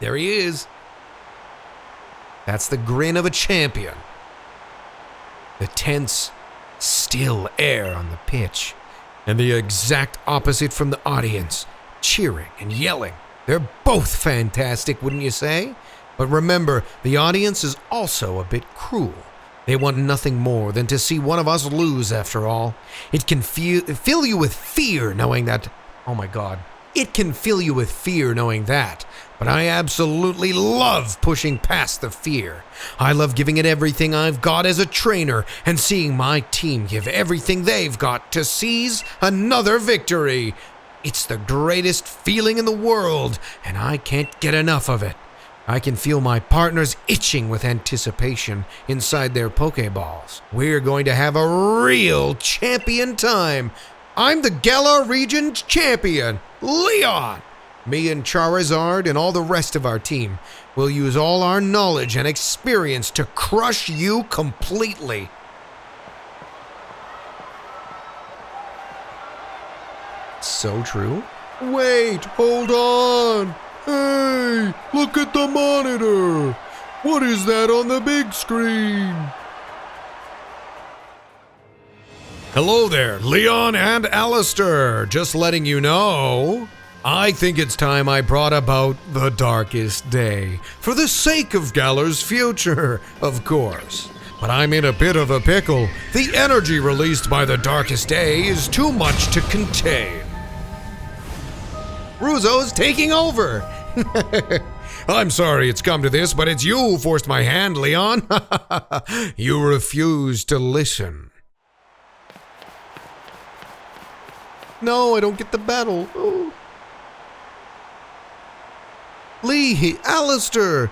There he is. That's the grin of a champion. The tense, still air on the pitch. And the exact opposite from the audience, cheering and yelling. They're both fantastic, wouldn't you say? But remember, the audience is also a bit cruel. They want nothing more than to see one of us lose, after all. It can fill you with fear knowing that... Oh my God. It can fill you with fear knowing that. But I absolutely love pushing past the fear. I love giving it everything I've got as a trainer and seeing my team give everything they've got to seize another victory. It's the greatest feeling in the world, and I can't get enough of it. I can feel my partners itching with anticipation inside their Pokeballs. We're going to have a real champion time. I'm the Galar Region champion, Leon. Me and Charizard and all the rest of our team will use all our knowledge and experience to crush you completely. So true. Wait, hold on. Hey, look at the monitor. What is that on the big screen? Hello there, Leon and Alastair. Just letting you know, I think it's time I brought about the darkest day. For the sake of Galar's future, of course. But I'm in a bit of a pickle. The energy released by the darkest day is too much to contain. Ruzo's taking over. I'm sorry it's come to this, but it's you who forced my hand, Leon. You refuse to listen. No, I don't get the battle. Oh. Lee, Alastair.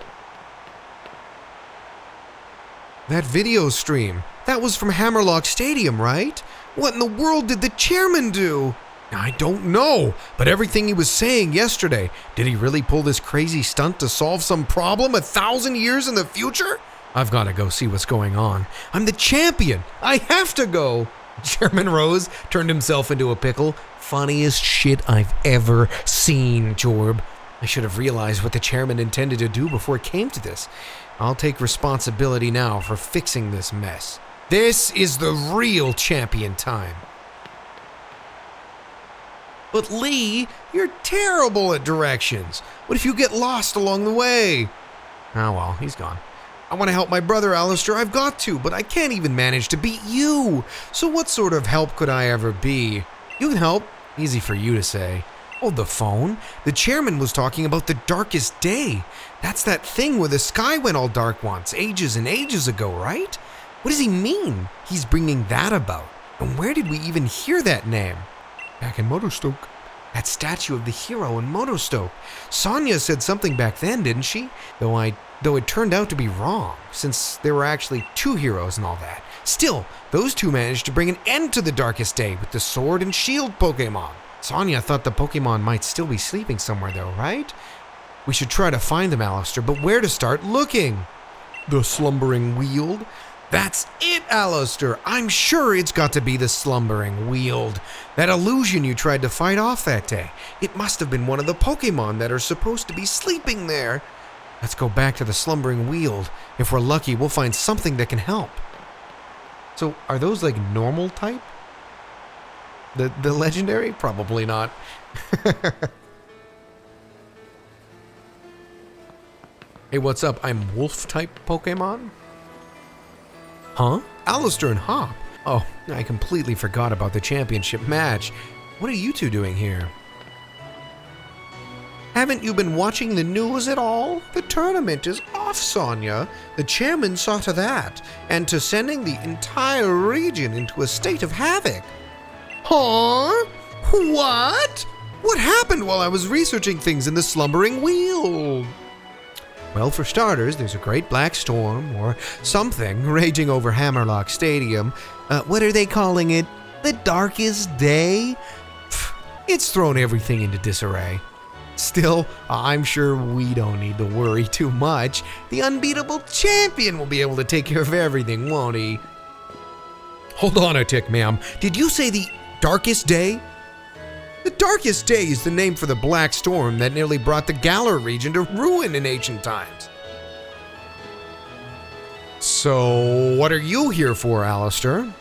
That video stream, that was from Hammerlock Stadium, right? What in the world did the chairman do? I don't know, but everything he was saying yesterday, did he really pull this crazy stunt to solve some problem 1,000 years in the future? I've got to go see what's going on. I'm the champion. I have to go. Chairman Rose turned himself into a pickle. Funniest shit I've ever seen, Jorb. I should have realized what the chairman intended to do before it came to this. I'll take responsibility now for fixing this mess. This is the real champion time. But Lee, you're terrible at directions. What if you get lost along the way? Oh well, he's gone. I want to help my brother Alastair, I've got to, but I can't even manage to beat you. So what sort of help could I ever be? You can help. Easy for you to say. Oh, the phone? The chairman was talking about the darkest day. That's that thing where the sky went all dark once, ages and ages ago, right? What does he mean? He's bringing that about. And where did we even hear that name? Back in Motostoke. That statue of the hero in Motostoke. Sonia said something back then, didn't she? Though it turned out to be wrong, since there were actually two heroes and all that. Still, those two managed to bring an end to the darkest day with the Sword and Shield Pokemon. Sonia thought the Pokemon might still be sleeping somewhere though, right? We should try to find them, Alastair, but where to start looking? The Slumbering Weald? That's it, Alastair. I'm sure it's got to be the Slumbering Weald. That illusion you tried to fight off that day. It must have been one of the Pokemon that are supposed to be sleeping there. Let's go back to the Slumbering Weald. If we're lucky, we'll find something that can help. So, are those like normal type? The legendary? Probably not. Hey, what's up? I'm wolf type Pokemon? Huh? Alastair and Hop? Oh, I completely forgot about the championship match. What are you two doing here? Haven't you been watching the news at all? The tournament is off, Sonia. The chairman saw to that, and to sending the entire region into a state of havoc. Huh? What? What happened while I was researching things in the Slumbering Weald? Well, for starters, there's a great black storm, or something, raging over Hammerlock Stadium. What are they calling it? The darkest day? It's thrown everything into disarray. Still, I'm sure we don't need to worry too much. The unbeatable champion will be able to take care of everything, won't he? Hold on a tick, ma'am. Did you say the darkest day? The Darkest Day is the name for the black storm that nearly brought the Galar region to ruin in ancient times. So, what are you here for, Alastair?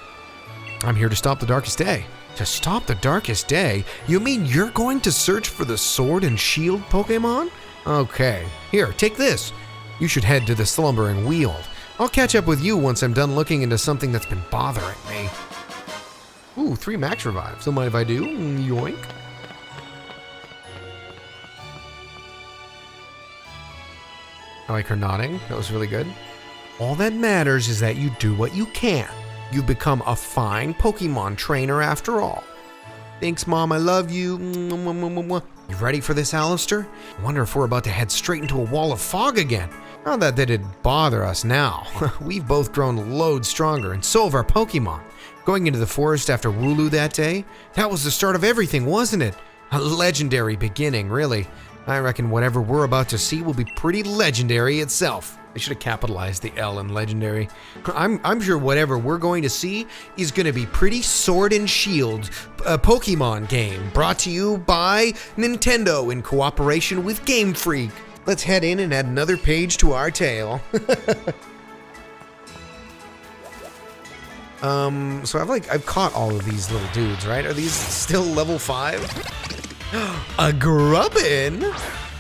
I'm here to stop the Darkest Day. To stop the Darkest Day? You mean you're going to search for the Sword and Shield Pokémon? Okay, here, take this. You should head to the Slumbering Weald. I'll catch up with you once I'm done looking into something that's been bothering me. Ooh, 3 max revives. Don't mind if I do. Yoink. I like her nodding. That was really good. All that matters is that you do what you can. You've become a fine Pokemon trainer after all. Thanks, Mom. I love you. You ready for this, Alastair? I wonder if we're about to head straight into a wall of fog again. Not that it'd bother us now. We've both grown loads stronger, and so have our Pokemon. Going into the forest after Wooloo that day, that was the start of everything, wasn't it? A legendary beginning, really. I reckon whatever we're about to see will be pretty legendary itself. I should have capitalized the L in legendary. I'm sure whatever we're going to see is going to be pretty Sword and Shield, a Pokemon game brought to you by Nintendo in cooperation with Game Freak. Let's head in and add another page to our tale. So I've caught all of these little dudes, right? Are these still level 5? A Grubbin?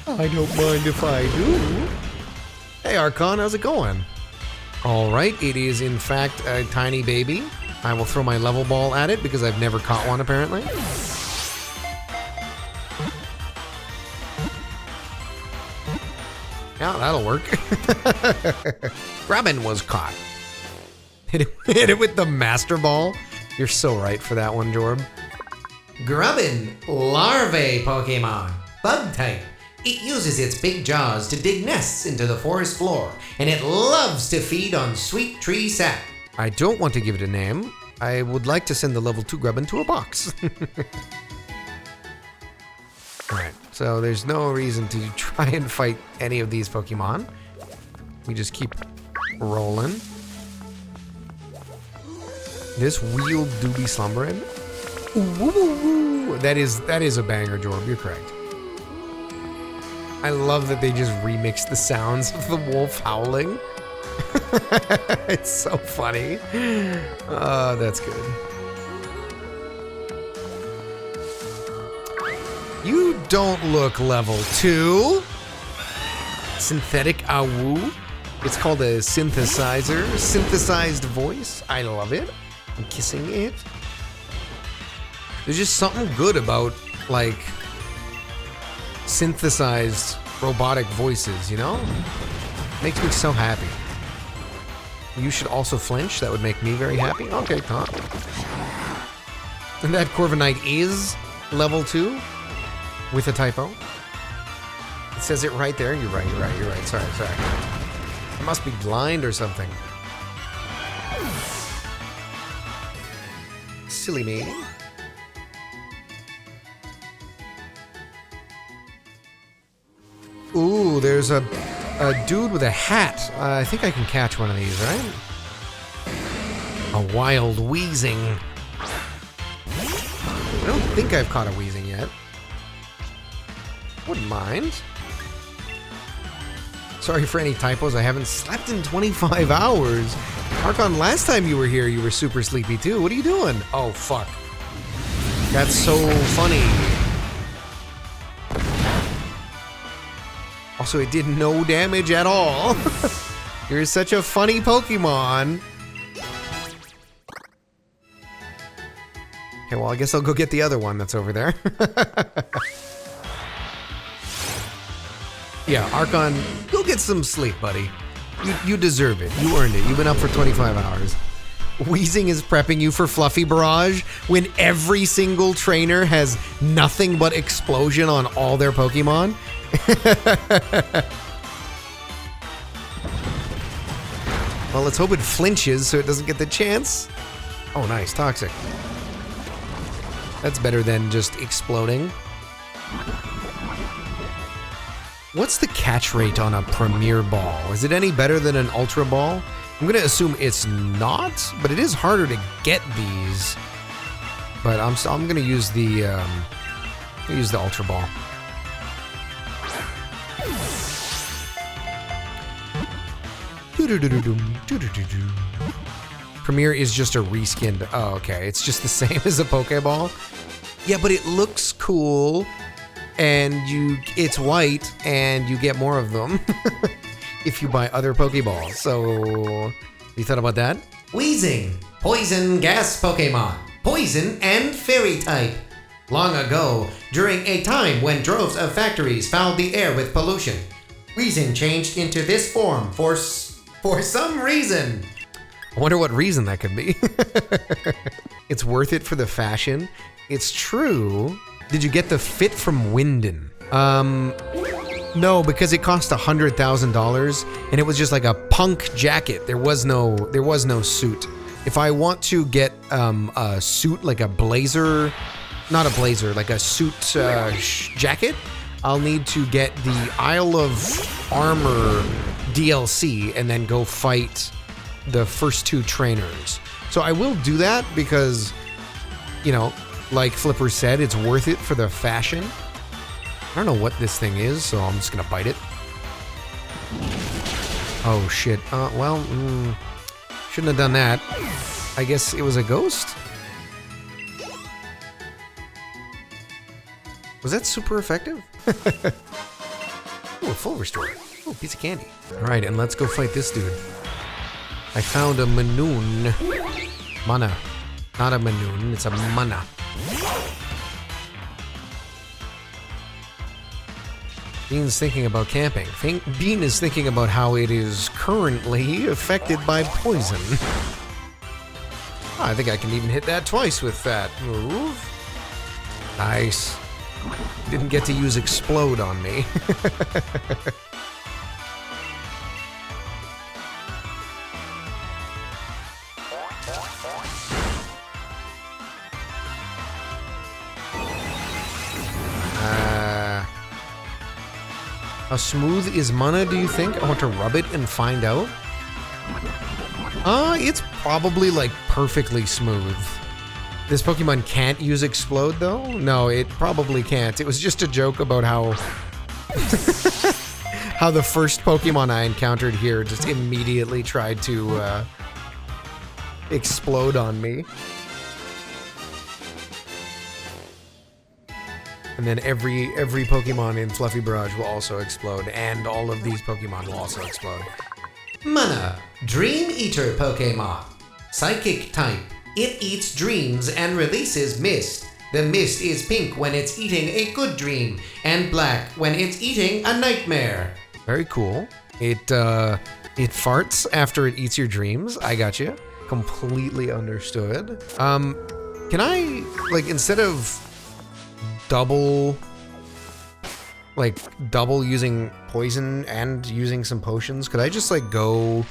I don't mind if I do. Hey Archon, how's it going? Alright, it is in fact a tiny baby. I will throw my level ball at it because I've never caught one apparently. Yeah, that'll work. Grubbin was caught. Hit it with the Master Ball. You're so right for that one, Jorb. Grubbin, larvae Pokemon, bug type. It uses its big jaws to dig nests into the forest floor, and it loves to feed on sweet tree sap. I don't want to give it a name. I would like to send the level 2 Grubbin to a box. Alright, so there's no reason to try and fight any of these Pokemon. We just keep rolling. This Weald do be slumbering. Ooh, that is a banger, Jorb. You're correct. I love that they just remixed the sounds of the wolf howling. It's so funny. Oh, that's good. You don't look level 2. Synthetic Awu. It's called a synthesizer. Synthesized voice. I love it. I'm kissing it. There's just something good about, like, synthesized robotic voices, you know? Makes me so happy. You should also flinch. That would make me very happy. Okay, Tom. And that Corviknight is level 2 with a typo. It says it right there. You're right. Sorry. I must be blind or something. Silly me. Ooh, there's a dude with a hat. I think I can catch one of these, right? A wild Weezing. I don't think I've caught a Weezing yet. Wouldn't mind. Sorry for any typos. I haven't slept in 25 hours. Archon, last time you were here, you were super sleepy too. What are you doing? Oh, fuck. That's so funny. Also, it did no damage at all. You're such a funny Pokemon. Okay, well, I guess I'll go get the other one that's over there. Yeah, Archon, go get some sleep, buddy. You deserve it. You earned it. You've been up for 25 hours. Weezing is prepping you for Fluffy Barrage when every single trainer has nothing but explosion on all their Pokemon. Well, let's hope it flinches so it doesn't get the chance. Oh, nice. Toxic. That's better than just exploding. What's the catch rate on a Premier Ball? Is it any better than an Ultra Ball? I'm gonna assume it's not, but it is harder to get these. But I'm gonna use the I'll use the Ultra Ball. Premier is just a reskinned. Oh, okay. It's just the same as a Pokeball. Yeah, but it looks cool, and it's white, and you get more of them if you buy other Pokeballs. So, you thought about that? Wheezing, poison gas Pokemon, poison and fairy type. Long ago, during a time when droves of factories fouled the air with pollution, Wheezing changed into this form for some reason. I wonder what reason that could be. It's worth it for the fashion. It's true. Did you get the fit from Winden? No, because it cost $100,000 and it was just like a punk jacket. There was no suit. If I want to get a suit, like a blazer, not a blazer, like a suit jacket, I'll need to get the Isle of Armor DLC and then go fight the first 2 trainers. So I will do that because, you know, like Flipper said, it's worth it for the fashion. I don't know what this thing is, so I'm just gonna bite it. Oh shit. Well, shouldn't have done that. I guess it was a ghost? Was that super effective? Ooh, a full restore. Ooh, piece of candy. Alright, and let's go fight this dude. I found a Manoon. Mana. Not a Manoon, it's a Mana. Bean's thinking about camping. Bean is thinking about how it is currently affected by poison. I think I can even hit that twice with that move. Nice. Didn't get to use Explode on me. How smooth is Mana, do you think? I want to rub it and find out. It's probably like perfectly smooth. This Pokemon can't use Explode though? No, it probably can't. It was just a joke about how how the first Pokemon I encountered here just immediately tried to explode on me. And then every Pokemon in Fluffy Barrage will also explode, and all of these Pokemon will also explode. Mana, Dream Eater Pokemon. Psychic type. It eats dreams and releases mist. The mist is pink when it's eating a good dream, and black when it's eating a nightmare. Very cool. It farts after it eats your dreams. I got you. Completely understood. Can I, like, instead of double using poison and using some potions, could I just like go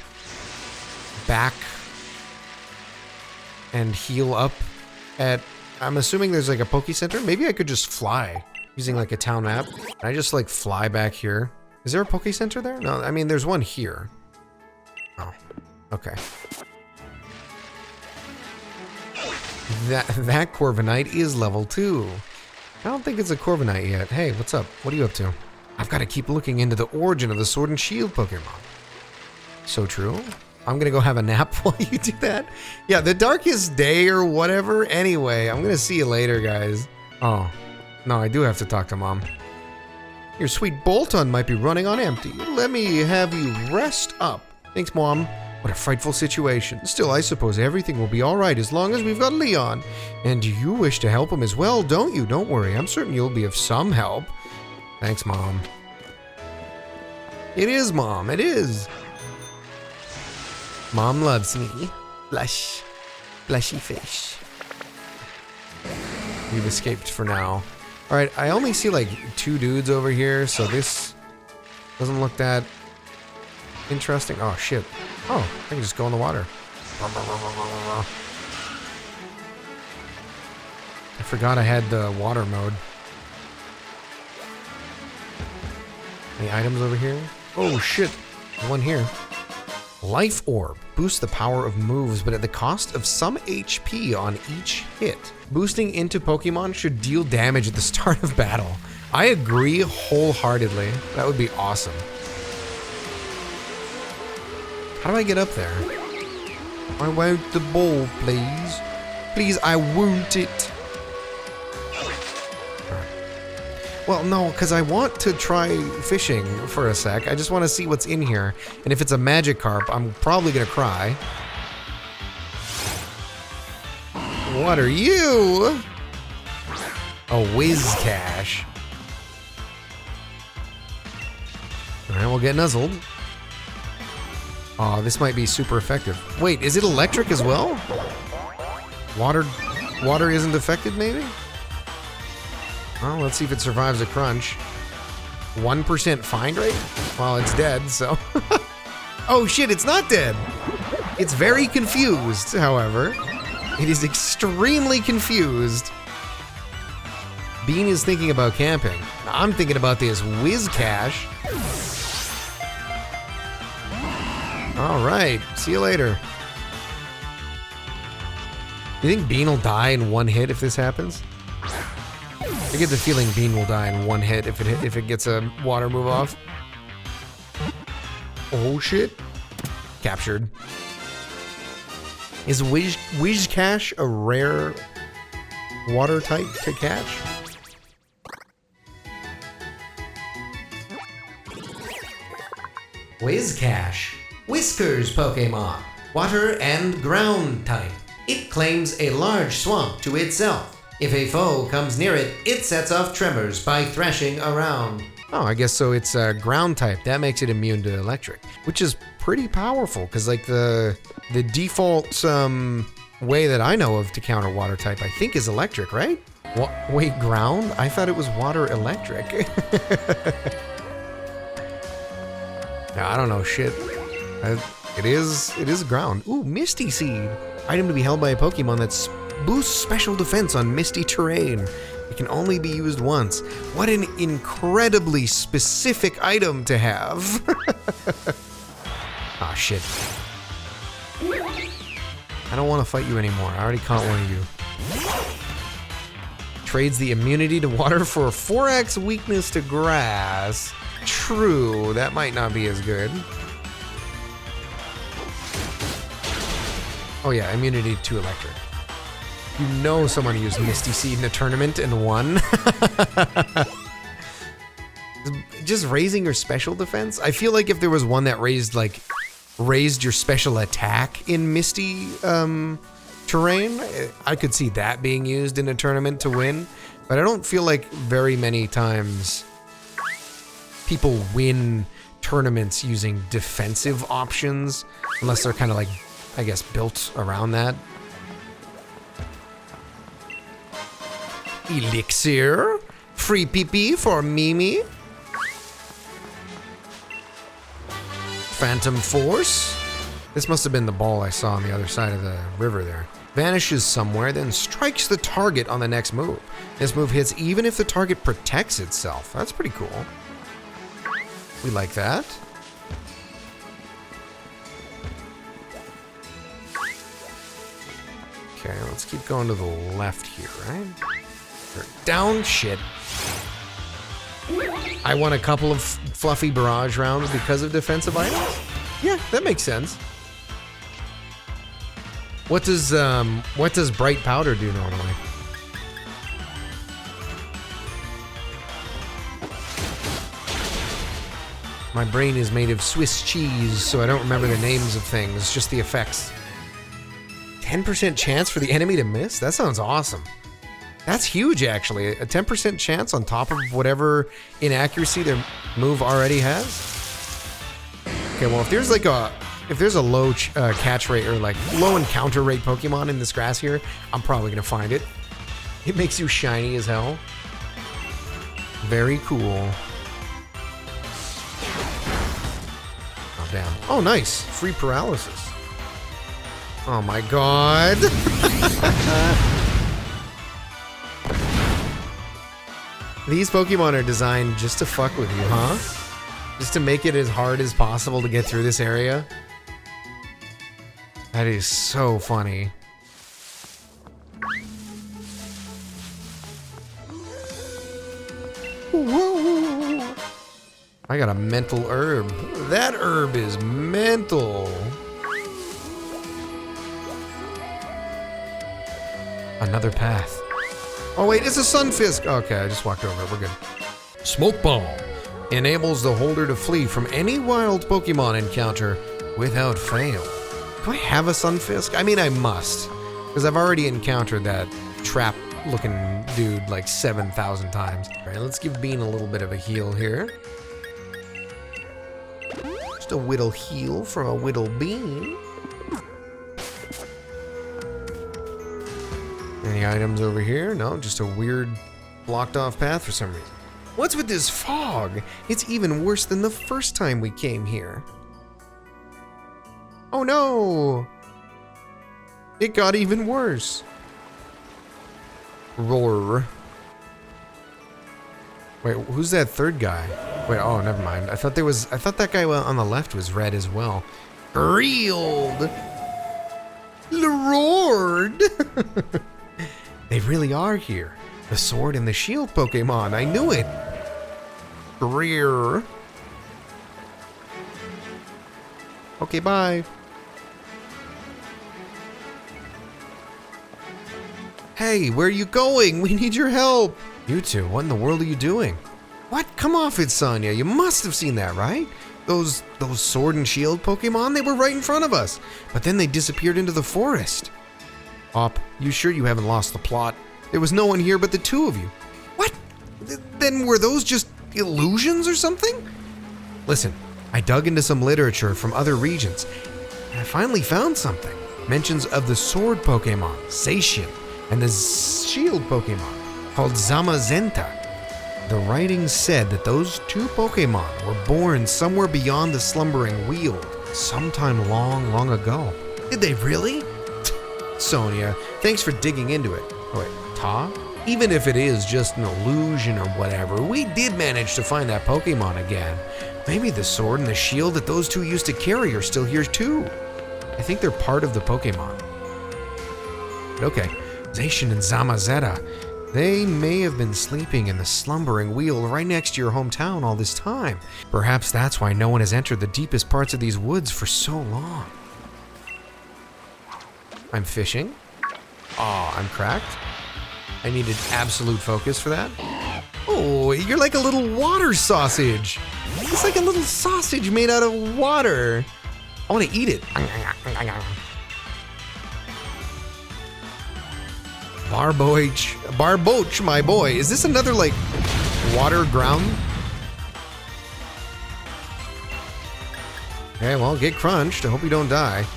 back and heal up at, I'm assuming there's like a Poke Center? Maybe I could just fly using like a town map. Can I just like fly back here? Is there a Poke Center there? No, I mean there's one here. Oh, okay. That Corviknight is level 2. I don't think it's a Corviknight yet. Hey, what's up? What are you up to? I've got to keep looking into the origin of the Sword and Shield Pokemon. So true. I'm gonna go have a nap while you do that. Yeah, the darkest day or whatever. Anyway, I'm gonna see you later, guys. Oh, no, I do have to talk to Mom. Your sweet Bolton might be running on empty. Let me have you rest up. Thanks, Mom. What a frightful situation. Still, I suppose everything will be alright as long as we've got Leon. And you wish to help him as well, don't you? Don't worry, I'm certain you'll be of some help. Thanks, Mom. It is, Mom, it is. Mom loves me. Blush. Blushy face. We've escaped for now. Alright, I only see like 2 dudes over here, so this doesn't look that interesting. Oh, shit. Oh, I can just go in the water. I forgot I had the water mode. Any items over here? Oh, shit. There's one here. Life Orb. Boosts the power of moves, but at the cost of some HP on each hit. Boosting into Pokemon should deal damage at the start of battle. I agree wholeheartedly. That would be awesome. How do I get up there? I want the ball, please. Please, I want it. Well, no, because I want to try fishing for a sec. I just want to see what's in here. And if it's a Magikarp, I'm probably going to cry. What are you? A Whiscash. Alright, we'll get nuzzled. Oh, this might be super effective. Wait, is it electric as well? Water isn't affected, maybe? Well, let's see if it survives a crunch. 1% find rate? Well, it's dead, so... Oh shit, it's not dead! It's very confused, however. It is extremely confused. Bean is thinking about camping. I'm thinking about this Whiscash. Alright, see you later. You think Bean will die in one hit if this happens? I get the feeling Bean will die in one hit if it gets a water move off. Oh shit. Captured. Is Whiscash a rare water type to catch? Whiscash. Whiskers Pokemon. Water and ground type. It claims a large swamp to itself. If a foe comes near it, it sets off tremors by thrashing around. Oh, I guess so it's a ground type. That makes it immune to electric, which is pretty powerful because like the default way that I know of to counter water type, I think is electric, right? Wait, ground? I thought it was water electric. I don't know shit. It is ground. Ooh, Misty Seed. Item to be held by a Pokemon that boosts special defense on misty terrain. It can only be used once. What an incredibly specific item to have. Ah, shit. I don't want to fight you anymore. I already caught one of you. Trades the immunity to water for a 4x weakness to grass. True, that might not be as good. Oh yeah, immunity to electric. You know someone used Misty Seed in a tournament and won. Just raising your special defense? I feel like if there was one that raised your special attack in Misty terrain, I could see that being used in a tournament to win. But I don't feel like very many times people win tournaments using defensive options, unless they're kind of like, I guess, built around that. Elixir. Free PP for Mimi. Phantom Force. This must have been the ball I saw on the other side of the river there. Vanishes somewhere, then strikes the target on the next move. This move hits even if the target protects itself. That's pretty cool. We like that. Okay, let's keep going to the left here, right? Down, shit. I won a couple of fluffy barrage rounds because of defensive items? Yeah, that makes sense. What does bright powder do normally? My brain is made of Swiss cheese, so I don't remember the names of things, just the effects. 10% chance for the enemy to miss? That sounds awesome. That's huge, actually. A 10% chance on top of whatever inaccuracy their move already has. Okay, well, if there's a low catch rate or like low encounter rate Pokemon in this grass here, I'm probably gonna find it. It makes you shiny as hell. Very cool. Oh, damn. Oh, nice. Free paralysis. Oh my god. These Pokemon are designed just to fuck with you, huh? Just to make it as hard as possible to get through this area. That is so funny. Whoa. I got a mental herb. That herb is mental. Another path. Oh wait, it's a sunfisk. Okay, I just walked over it. We're good. Smoke bomb enables the holder to flee from any wild Pokemon encounter without fail. Do I have a sunfisk? I mean, I must, because I've already encountered that trap-looking dude like 7,000 times. All right, let's give Bean a little bit of a heal here. Just a whittle heal from a whittle Bean. Any items over here? No, just a weird blocked off path for some reason. What's with this fog? It's even worse than the first time we came here. Oh no! It got even worse. Roar. Wait, who's that third guy? Wait, oh, never mind. I thought that guy on the left was red as well. Reeled! Lord! They really are here. The Sword and the Shield Pokemon. I knew it. Greer. Okay, bye. Hey, where are you going? We need your help. You two, what in the world are you doing? What? Come off it, Sonia. You must have seen that, right? Those Sword and Shield Pokemon, they were right in front of us. But then they disappeared into the forest. Op, you sure you haven't lost the plot? There was no one here but the two of you. What? Then were those just illusions or something? Listen, I dug into some literature from other regions, and I finally found something. Mentions of the sword Pokemon, Zacian, and the shield Pokemon, called Zamazenta. The writings said that those two Pokemon were born somewhere beyond the slumbering Weald, sometime long, long ago. Did they really? Sonia, thanks for digging into it. Oh wait, Ta? Even if it is just an illusion or whatever, we did manage to find that Pokemon again. Maybe the sword and the shield that those two used to carry are still here too. I think they're part of the Pokemon. But okay, Zacian and Zamazenta, they may have been sleeping in the slumbering Weald right next to your hometown all this time. Perhaps that's why no one has entered the deepest parts of these woods for so long. I'm fishing. Aw, I'm cracked. I needed absolute focus for that. Oh, you're like a little water sausage. It's like a little sausage made out of water. I want to eat it. Barboach, my boy. Is this another, like, water ground? Okay, well, get crunched. I hope you don't die.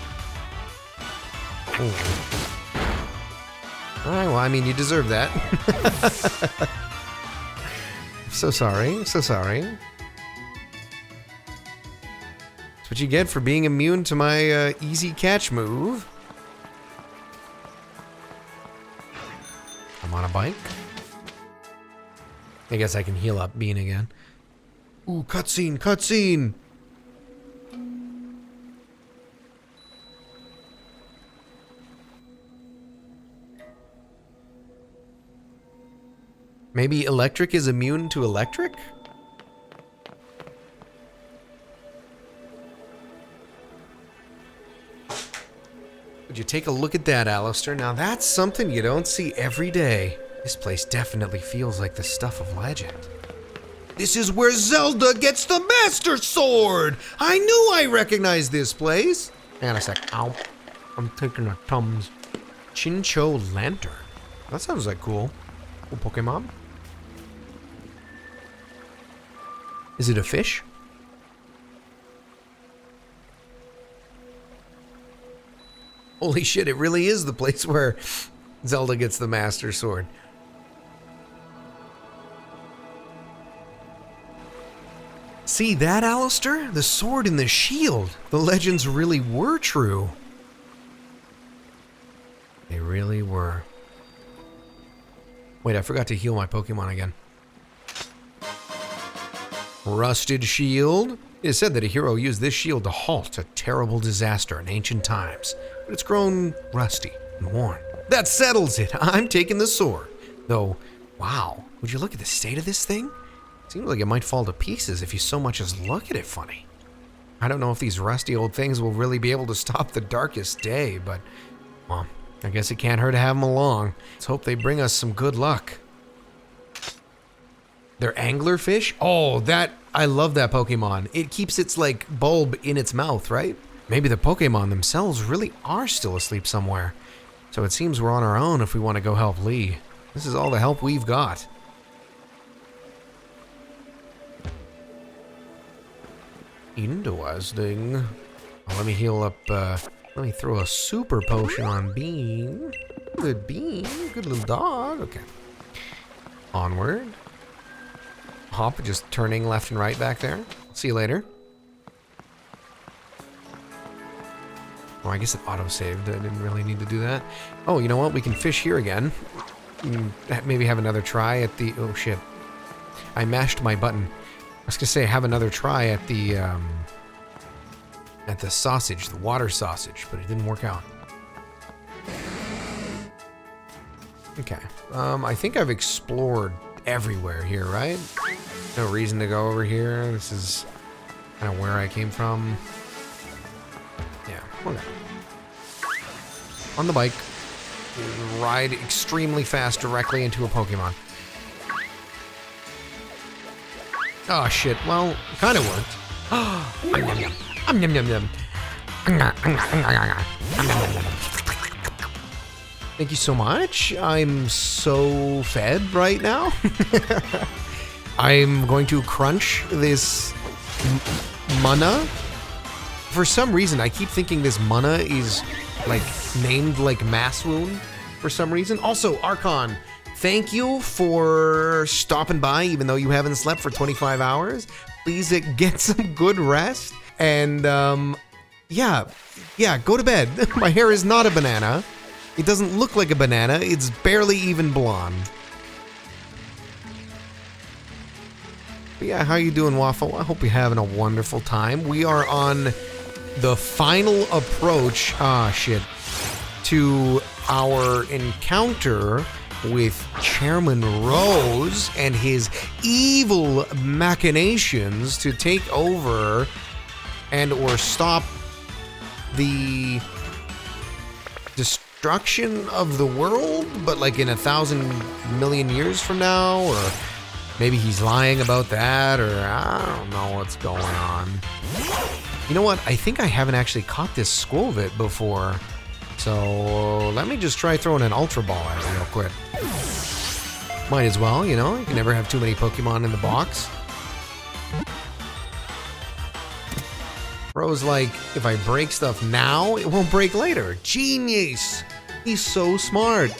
Alright, well, I mean, you deserve that. So sorry, so sorry. That's what you get for being immune to my easy catch move. I'm on a bike. I guess I can heal up Bean again. Ooh, cutscene, cutscene! Maybe electric is immune to electric? Would you take a look at that, Alastair? Now that's something you don't see every day. This place definitely feels like the stuff of legend. This is where Zelda gets the Master Sword! I knew I recognized this place! Hang on a sec. Ow. I'm taking a Tums. Chincho Lantern. That sounds like cool. Cool Pokemon. Is it a fish? Holy shit, it really is the place where Zelda gets the Master Sword. See that, Alastair? The sword and the shield. The legends really were true. They really were. Wait, I forgot to heal my Pokemon again. Rusted shield. It is said that a hero used this shield to halt a terrible disaster in ancient times. but it's grown rusty and worn. That settles it. I'm taking the sword. Though, wow, would you look at the state of this thing? Seems like it might fall to pieces if you so much as look at it funny. I don't know if these rusty old things will really be able to stop the darkest day, but, well, I guess it can't hurt to have them along. Let's hope they bring us some good luck. They're anglerfish? Oh, I love that Pokemon. It keeps its, like, bulb in its mouth, right? Maybe the Pokemon themselves really are still asleep somewhere. So it seems we're on our own if we want to go help Lee. This is all the help we've got. Interesting. Well, let me heal up, let me throw a super potion on Bean. Good Bean, good little dog. Okay. Onward. Hop just turning left and right back there. See you later. Oh, I guess it auto-saved. I didn't really need to do that. Oh, you know what? We can fish here again. Maybe have another try at the... Oh, shit. I mashed my button. I was gonna say have another try at the sausage, the water sausage, but it didn't work out. Okay. I think I've explored everywhere here, right? No reason to go over here. This is kind of where I came from. Yeah, okay. On the bike, ride extremely fast directly into a Pokemon. Oh shit, well, it kind of worked. Yum, yum, yum. Thank you so much. I'm so fed right now. I'm going to crunch this mana. For some reason, I keep thinking this mana is like named like Mass Wound for some reason. Also, Archon, thank you for stopping by even though you haven't slept for 25 hours. Please get some good rest. And yeah, go to bed. My hair is not a banana. It doesn't look like a banana. It's barely even blonde. But yeah, how you doing, Waffle? I hope you're having a wonderful time. We are on the final approach, to our encounter with Chairman Rose and his evil machinations to take over and or stop the destruction of the world, but like in 1,000,000,000 years from now, or maybe he's lying about that, or I don't know what's going on. You know what? I think I haven't actually caught this Squovit before. So let me just try throwing an Ultra Ball at it real quick. Might as well, you know? You can never have too many Pokemon in the box. Bro's like, if I break stuff now, it won't break later. Genius! He's so smart.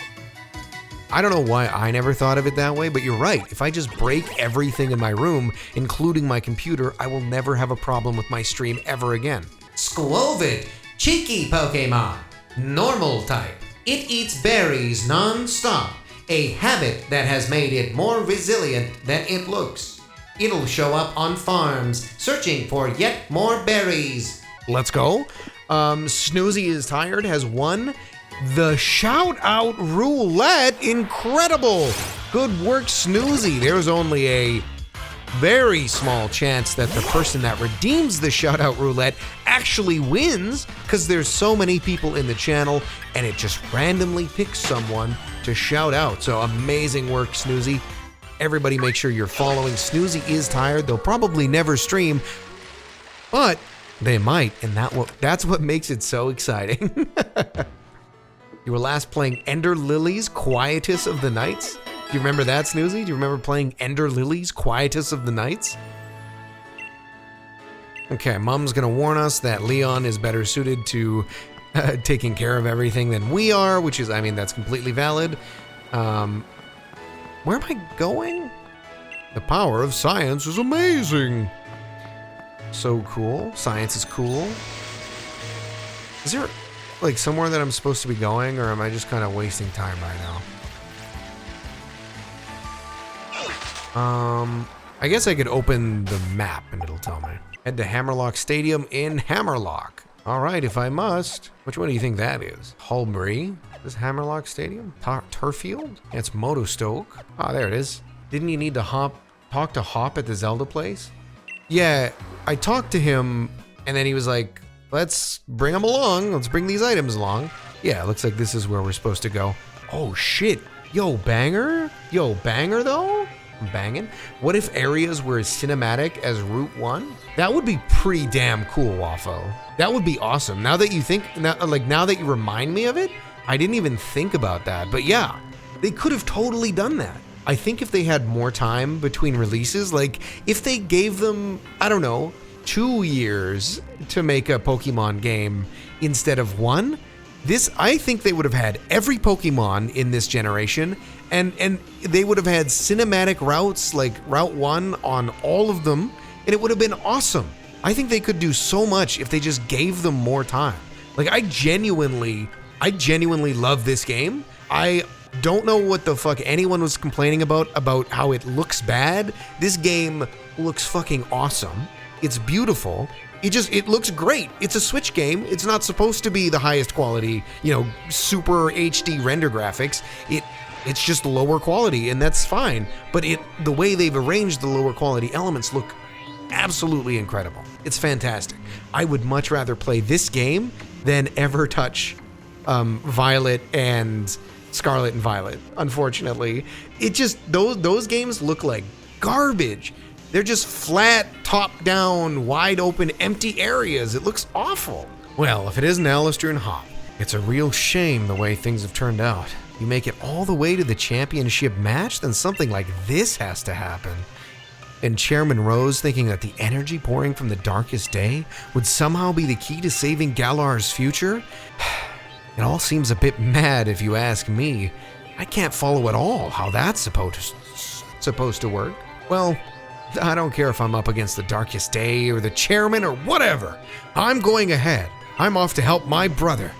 I don't know why I never thought of it that way, but you're right. If I just break everything in my room, including my computer, I will never have a problem with my stream ever again. Squovit, cheeky Pokemon, normal type. It eats berries non-stop, a habit that has made it more resilient than it looks. It'll show up on farms, searching for yet more berries. Let's go. Snoozy is tired, has won the shout out roulette. Incredible. Good work, Snoozy. There's only a very small chance that the person that redeems the shout out roulette actually wins, because there's so many people in the channel and it just randomly picks someone to shout out. So amazing work, Snoozy. Everybody make sure you're following. Snoozy is tired. They'll probably never stream, but they might, and that's what makes it so exciting. You were last playing Ender Lilies, Quietus of the Nights. Do you remember that, Snoozy? Do you remember playing Ender Lilies, Quietus of the Nights? Okay, Mom's gonna warn us that Leon is better suited to taking care of everything than we are, which is, I mean, that's completely valid. Where am I going? The power of science is amazing. So cool. Science is cool. Is there like somewhere that I'm supposed to be going, or am I just kind of wasting time right now? I guess I could open the map and it'll tell me. Head to Hammerlock Stadium in Hammerlock. All right, if I must. Which one do you think that is? Hulbury? This Hammerlock Stadium? Turfield? Yeah, it's Motostoke. Ah, there it is. Didn't you need to talk to Hop at the Zelda place? Yeah, I talked to him, and then he was like, let's bring them along. Let's bring these items along. Yeah, looks like this is where we're supposed to go. Oh, shit. Yo, banger? Yo, banger, though? I'm banging. What if areas were as cinematic as Route 1? That would be pretty damn cool, Waffo. That would be awesome. Now that you now that you remind me of it, I didn't even think about that. But yeah, they could have totally done that. I think if they had more time between releases, like if they gave them, I don't know, 2 years to make a Pokemon game instead of 1, I think they would have had every Pokemon in this generation, and they would have had cinematic routes like Route 1 on all of them, and it would have been awesome. I think they could do so much if they just gave them more time. Like I genuinely love this game. I don't know what the fuck anyone was complaining about how it looks bad. This game looks fucking awesome. It's beautiful. It looks great. It's a Switch game. It's not supposed to be the highest quality, super HD render graphics. It's just lower quality, and that's fine. But the way they've arranged the lower quality elements look absolutely incredible. It's fantastic. I would much rather play this game than ever touch Violet and Scarlet and Violet. Unfortunately, those games look like garbage. They're just flat, top-down, wide-open, empty areas. It looks awful. Well, if it isn't Alastair and Hop, it's a real shame the way things have turned out. You make it all the way to the championship match, then something like this has to happen. And Chairman Rose thinking that the energy pouring from the darkest day would somehow be the key to saving Galar's future? It all seems a bit mad if you ask me. I can't follow at all how that's supposed to work. Well, I don't care if I'm up against the darkest day or the chairman or whatever. I'm going ahead. I'm off to help my brother.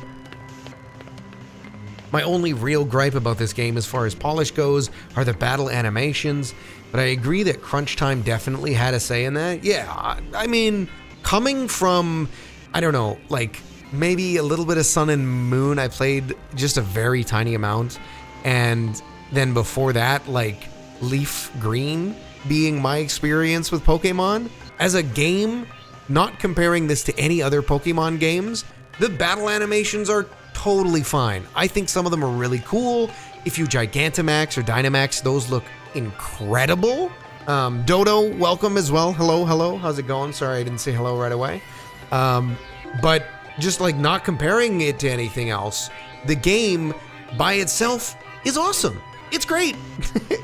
My only real gripe about this game as far as polish goes are the battle animations, but I agree that crunch time definitely had a say in that. Yeah, I mean, coming from, I don't know, like maybe a little bit of Sun and Moon, I played just a very tiny amount, and then before that, like Leaf Green being my experience with Pokemon. As a game, not comparing this to any other Pokemon games, the battle animations are totally fine. I think some of them are really cool. If you Gigantamax or Dynamax, those look incredible. Dodo, welcome as well. Hello. How's it going? Sorry, I didn't say hello right away. But just like not comparing it to anything else, the game by itself is awesome. It's great.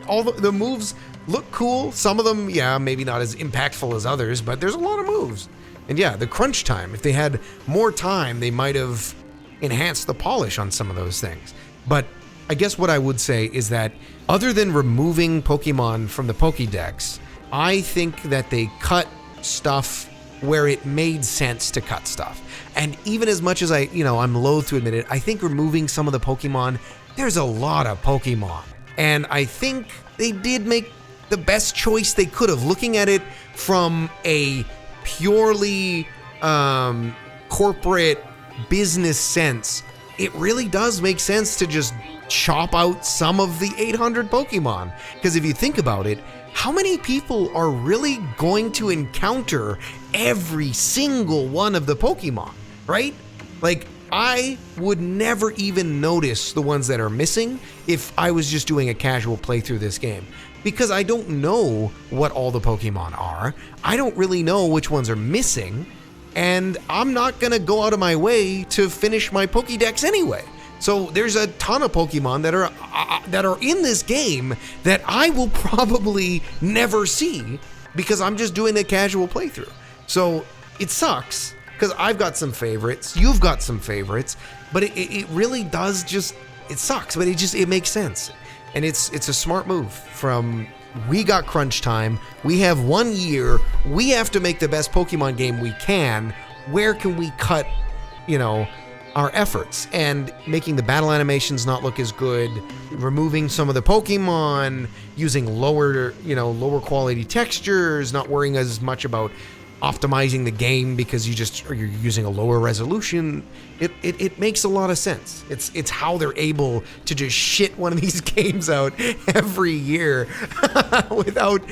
All the moves look cool. Some of them, yeah, maybe not as impactful as others, but there's a lot of moves. And yeah, the crunch time, if they had more time, they might have enhanced the polish on some of those things. But I guess what I would say is that other than removing Pokemon from the Pokédex, I think that they cut stuff where it made sense to cut stuff. And even as much as I'm loath to admit it, I think removing some of the Pokemon, there's a lot of Pokemon. And I think they did make the best choice they could have, looking at it from a purely corporate business sense. It really does make sense to just chop out some of the 800 Pokemon. Because if you think about it, how many people are really going to encounter every single one of the Pokemon, right? Like, I would never even notice the ones that are missing if I was just doing a casual playthrough of this game. Because I don't know what all the Pokemon are. I don't really know which ones are missing. And I'm not going to go out of my way to finish my Pokédex anyway. So there's a ton of Pokemon that are in this game that I will probably never see because I'm just doing a casual playthrough. So it sucks because I've got some favorites, you've got some favorites, but it really does just, it sucks, but it makes sense. And it's a smart move from, we got crunch time, we have 1 year, we have to make the best Pokemon game we can, where can we cut, our efforts? And making the battle animations not look as good, removing some of the Pokemon, using lower quality textures, not worrying as much about optimizing the game because you're using a lower resolution, it makes a lot of sense. It's how they're able to just shit one of these games out every year without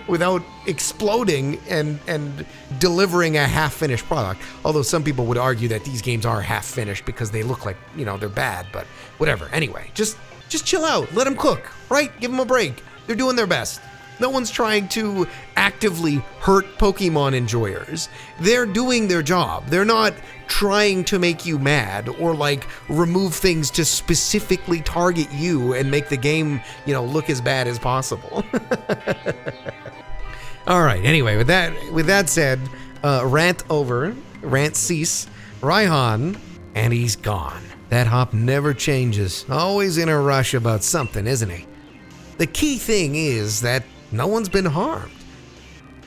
without exploding and delivering a half-finished product. Although some people would argue that these games are half-finished because they look like, they're bad, but whatever. Anyway, just chill out. Let them cook, right? Give them a break. They're doing their best. No one's trying to actively hurt Pokemon enjoyers. They're doing their job. They're not trying to make you mad or remove things to specifically target you and make the game, look as bad as possible. All right. Anyway, with that said, rant over, rant cease, Raihan, and he's gone. That hop never changes. Always in a rush about something, isn't he? The key thing is that no one's been harmed.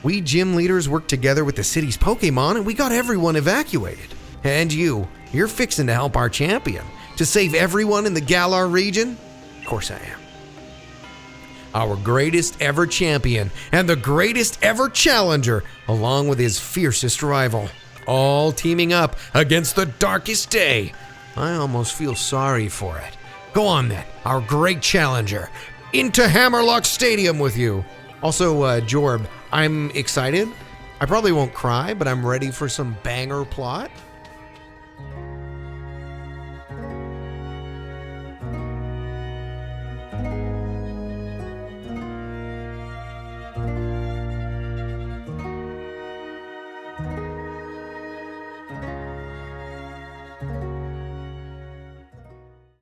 We gym leaders worked together with the city's Pokemon and we got everyone evacuated. And you're fixing to help our champion to save everyone in the Galar region? Of course I am. Our greatest ever champion and the greatest ever challenger, along with his fiercest rival, all teaming up against the darkest day. I almost feel sorry for it. Go on then, our great challenger. Into Hammerlock Stadium with you. Also, Jorb, I'm excited. I probably won't cry, but I'm ready for some banger plot.